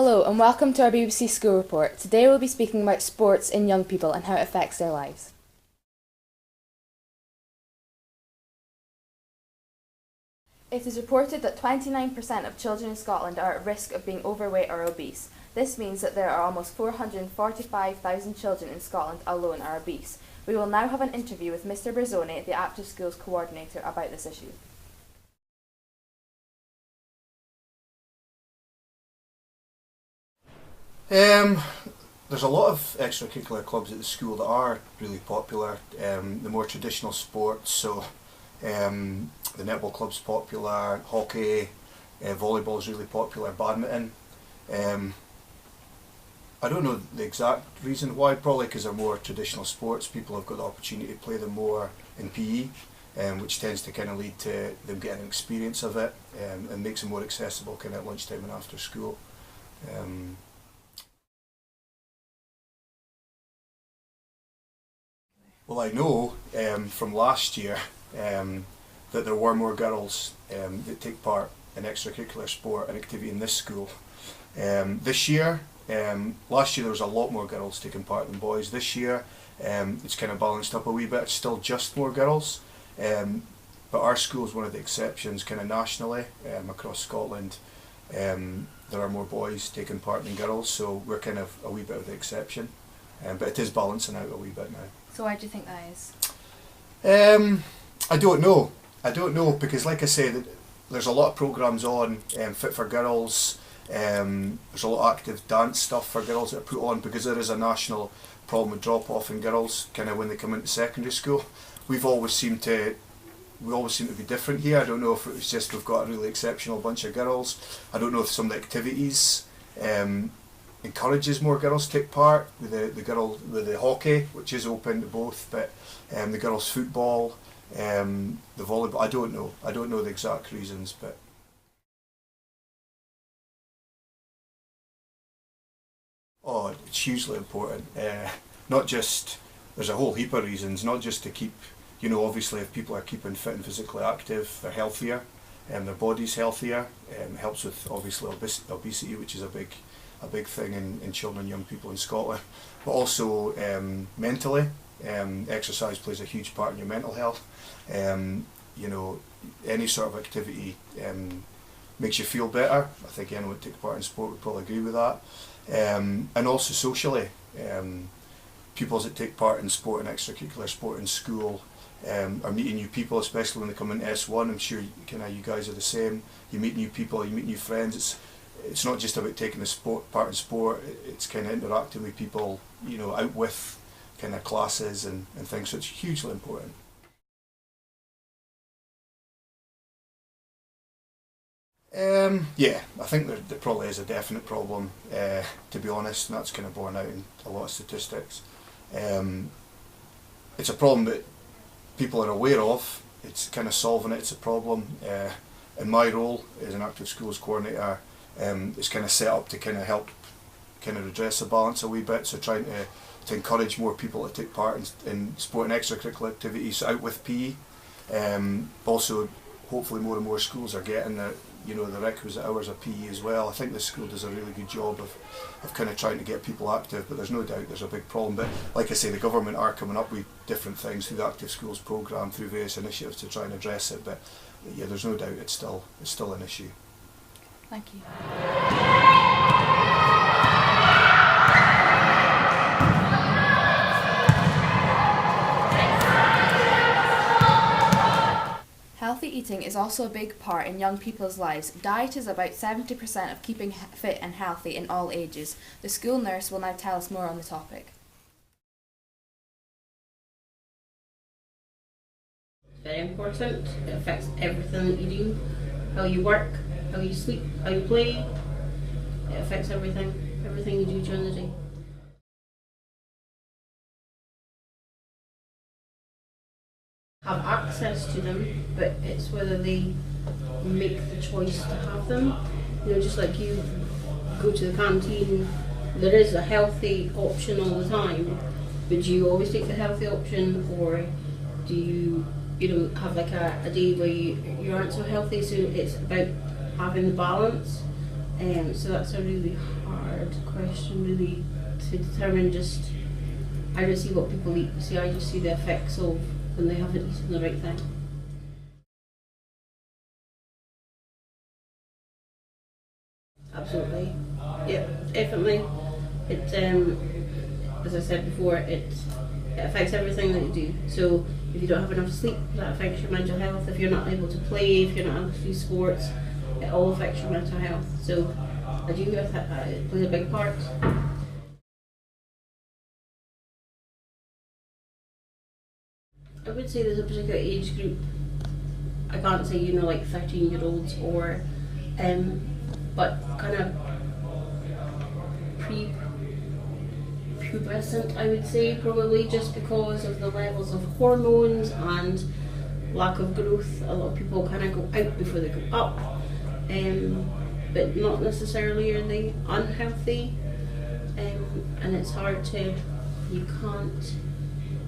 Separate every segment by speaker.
Speaker 1: Hello and welcome to our BBC School Report. Today we'll be speaking about sports in young people and how it affects their lives. It is reported that 29% of children in Scotland are at risk of being overweight or obese. This means that there are almost 445,000 children in Scotland alone are obese. We will now have an interview with Mr Berzoni, the Active Schools Coordinator, about this issue.
Speaker 2: There's a lot of extracurricular clubs at the school that are really popular. The more traditional sports, so the netball club's popular, hockey, volleyball is really popular, badminton. I don't know the exact reason why, probably because they're more traditional sports. People have got the opportunity to play them more in PE, which tends to kind of lead to them getting an experience of it, and makes them more accessible kind of at lunchtime and after school. Well, I know from last year that there were more girls that take part in extracurricular sport and activity in this school. This year, last year there was a lot more girls taking part than boys. This year it's kind of balanced up a wee bit. It's still just more girls, but our school is one of the exceptions kind of nationally across Scotland. There are more boys taking part than girls, so we're kind of a wee bit of the exception, but it is balancing out a wee bit now.
Speaker 1: So why do you think that is?
Speaker 2: I don't know. Because, like I said, there's a lot of programmes on Fit for Girls. There's a lot of active dance stuff for girls that are put on because there is a national problem with drop off in girls kind of when they come into secondary school. We always seem to be different here. I don't know if it was just we've got a really exceptional bunch of girls. I don't know if some of the activities encourages more girls to take part with the hockey, which is open to both, but the girls football, the volleyball. I don't know the exact reasons, but it's hugely important. Not just, there's a whole heap of reasons, not just to keep, obviously if people are keeping fit and physically active, they're healthier, their body's healthier, helps with obviously obesity, which is a big thing in children and young people in Scotland, but also mentally. Exercise plays a huge part in your mental health. Any sort of activity makes you feel better. I think anyone who takes part in sport would probably agree with that. And also socially, pupils that take part in sport and extracurricular sport in school are meeting new people, especially when they come into S1. I'm sure you guys are the same. You meet new people, you meet new friends. It's not just about taking part in sport, it's kind of interacting with people, out with kind of classes and things, so it's hugely important. Yeah, I think there probably is a definite problem, to be honest, and that's kind of borne out in a lot of statistics. It's a problem that people are aware of. It's kind of solving it, it's a problem. In my role as an Active Schools Coordinator, it's kind of set up to kind of help kind of redress the balance a wee bit, so trying to encourage more people to take part in sport and extracurricular activities out with PE. Also, hopefully more and more schools are getting the requisite hours of PE as well. I think this school does a really good job of kind of trying to get people active, but there's no doubt there's a big problem. But like I say, the government are coming up with different things through the Active Schools programme, through various initiatives to try and address it, but yeah, there's no doubt it's still an issue.
Speaker 1: Thank you. Healthy eating is also a big part in young people's lives. Diet is about 70% of keeping fit and healthy in all ages. The school nurse will now tell us more on the topic.
Speaker 3: It's very important. It affects everything that you do, how you work, how you sleep, how you play. It affects everything you do during the day. Have access to them, but it's whether they make the choice to have them. Just like you go to the canteen, there is a healthy option all the time, but do you always take the healthy option, or do you have like a day where you aren't so healthy? So it's about having the balance So that's a really hard question, really, to determine. I don't see what people eat. See, I just see the effects of when they haven't eaten the right thing. Absolutely. Yeah, definitely. It, as I said before, it affects everything that you do. So if you don't have enough sleep, that affects your mental health. If you're not able to play, if you're not able to do sports, it all affects your mental health. So I do think that it plays a big part. I would say there's a particular age group. I can't say, like 13-year-olds or, but kind of pre-pubescent, I would say, probably, just because of the levels of hormones and lack of growth. A lot of people kind of go out before they go up, but not necessarily are they unhealthy, and it's hard to, you can't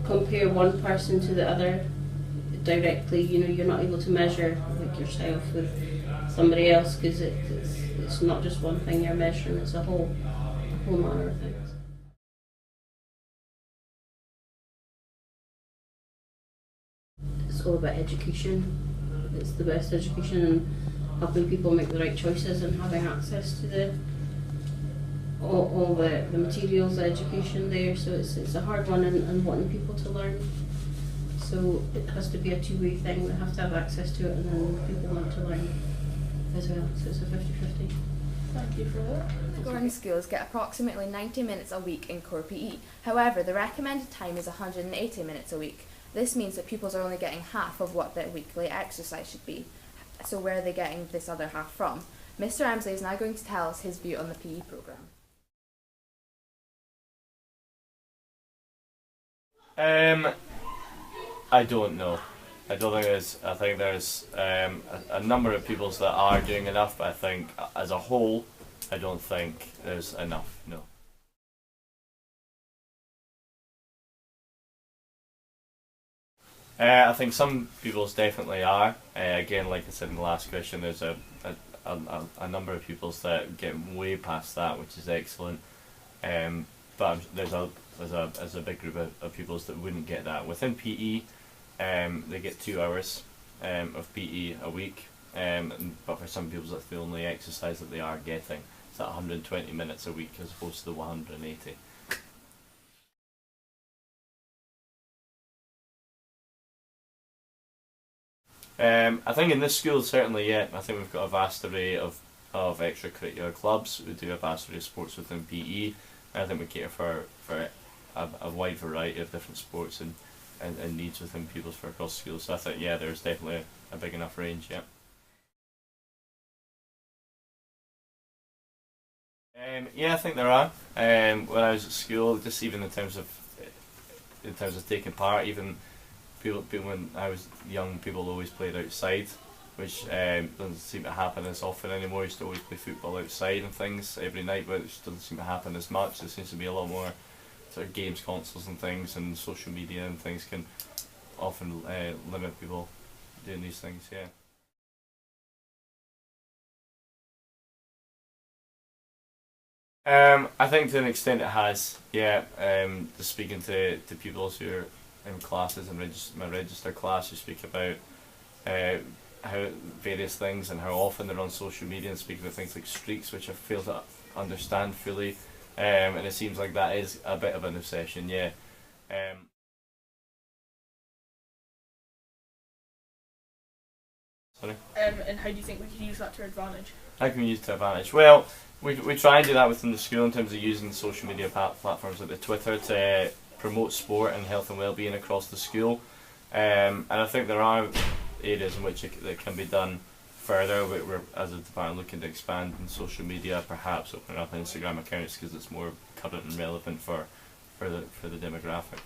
Speaker 3: compare one person to the other directly. You're not able to measure like yourself with somebody else, because it's not just one thing you're measuring, it's a whole manner of things. It's all about education. It's the best education, and helping people make the right choices, and having access to all the materials, the education there. So it's a hard one, and wanting people to learn. So it has to be a two-way thing. They have to have access to it, and then people want to learn as well. So it's a 50-50.
Speaker 4: Thank you for that.
Speaker 1: Gordon schools get approximately 90 minutes a week in core PE. However, the recommended time is 180 minutes a week. This means that pupils are only getting half of what their weekly exercise should be. So where are they getting this other half from? Mr. Emsley is now going to tell us his view on the PE programme.
Speaker 5: I don't know. I don't think there's. I think there's a number of pupils that are doing enough, but I think as a whole, I don't think there's enough. No. I think some pupils definitely are. Again, like I said in the last question, there's a number of pupils that get way past that, which is excellent. But there's a big group of pupils that wouldn't get that. Within PE, they get 2 hours of PE a week, but for some pupils that's the only exercise that they are getting. It's at 120 minutes a week as opposed to the 180. I think in this school, certainly, yeah. I think we've got a vast array of extracurricular clubs. We do a vast array of sports within PE. I think we cater for a wide variety of different sports and needs within pupils for across schools. So I think, yeah, there's definitely a big enough range, yeah. Yeah, I think there are. When I was at school, just even in terms of taking part, even people when I was young, people always played outside, which doesn't seem to happen as often anymore. Used to always play football outside and things every night, but it just doesn't seem to happen as much. There seems to be a lot more sort of games consoles and things, and social media and things can often limit people doing these things, yeah. I think to an extent it has, yeah. Just speaking to pupils who are in classes and my register class, who speak about how various things and how often they're on social media and speak about things like streaks, which I fail to understand fully, and it seems like that is a bit of an obsession, yeah. Sorry?
Speaker 4: And how do you think we can use that to our advantage?
Speaker 5: How can we use it to advantage? Well, we try and do that within the school in terms of using social media platforms like the Twitter to promote sport and health and well-being across the school. And I think there are areas in which it can be done further. We're, as a department, looking to expand in social media, perhaps opening up Instagram accounts because it's more current and relevant for the demographic.